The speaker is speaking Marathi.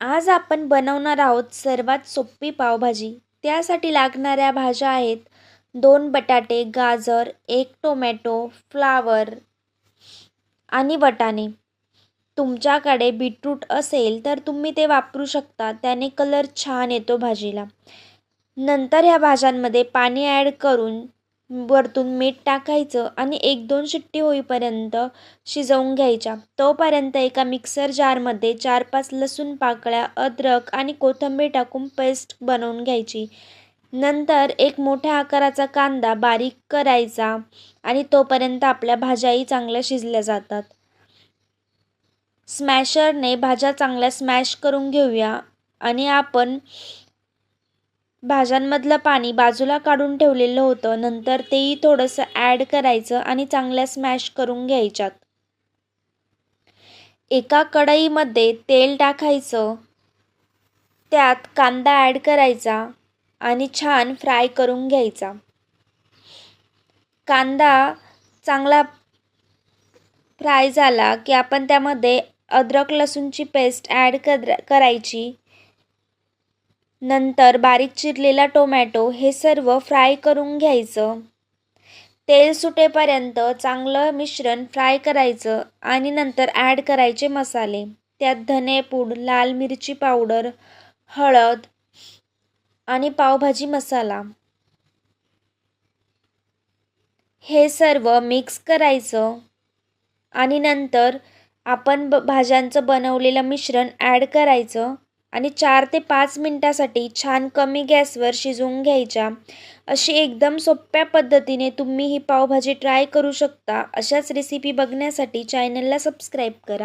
आज आपण बनवणार आहोत सर्वात सोपी पावभाजी. त्यासाठी लागणाऱ्या भाज्या आहेत 2 बटाटे, गाजर, 1 टोमॅटो, फ्लावर आणि वाटाणे. तुमच्याकडे बीटरूट असेल तर तुम्ही ते वापरू शकता, त्याने कलर छान येतो भाजीला. नंतर ह्या भाज्यांमध्ये पाणी ॲड करून वरतून मीठ टाकायचं आणि 1-2 शिट्टी होईपर्यंत शिजवून घ्यायच्या. तोपर्यंत एका मिक्सर जारमध्ये 4-5 लसूण पाकळ्या, अद्रक आणि कोथिंबीर टाकून पेस्ट बनवून घ्यायची. नंतर एक मोठ्या आकाराचा कांदा बारीक करायचा आणि तोपर्यंत आपल्या भाज्याही चांगल्या शिजल्या जातात. स्मॅशरने भाज्या चांगल्या स्मॅश करून घेऊया आणि आपण भाज्यांमधलं पाणी बाजूला काढून ठेवलेलं होतं. नंतर तेही थोडंसं ॲड करायचं आणि चांगल्या स्मॅश करून घ्यायच्यात. एका कढईमध्ये तेल टाकायचं, त्यात कांदा ॲड करायचा आणि छान फ्राय करून घ्यायचा. कांदा चांगला फ्राय झाला की आपण त्यामध्ये अद्रक लसूणची पेस्ट ॲड करायची. नंतर बारीक चिरलेला टोमॅटो हे सर्व फ्राय करून घ्यायचं. तेल सुटेपर्यंत चांगलं मिश्रण फ्राय करायचं आणि नंतर ॲड करायचे मसाले. त्यात धनेपूड, लाल मिरची पावडर, हळद आणि पावभाजी मसाला हे सर्व मिक्स करायचं आणि नंतर आपण भाज्यांचं बनवलेलं मिश्रण ॲड करायचं आणि 4 ते 5 मिनटासाठी छान कमी गॅसवर शिजवून घ्यायच्या. अशी एकदम सोप्या पद्धतीने तुम्ही ही पावभाजी ट्राय करू शकता. अशाच रेसिपी बघण्यासाठी चॅनलला सबस्क्राईब करा.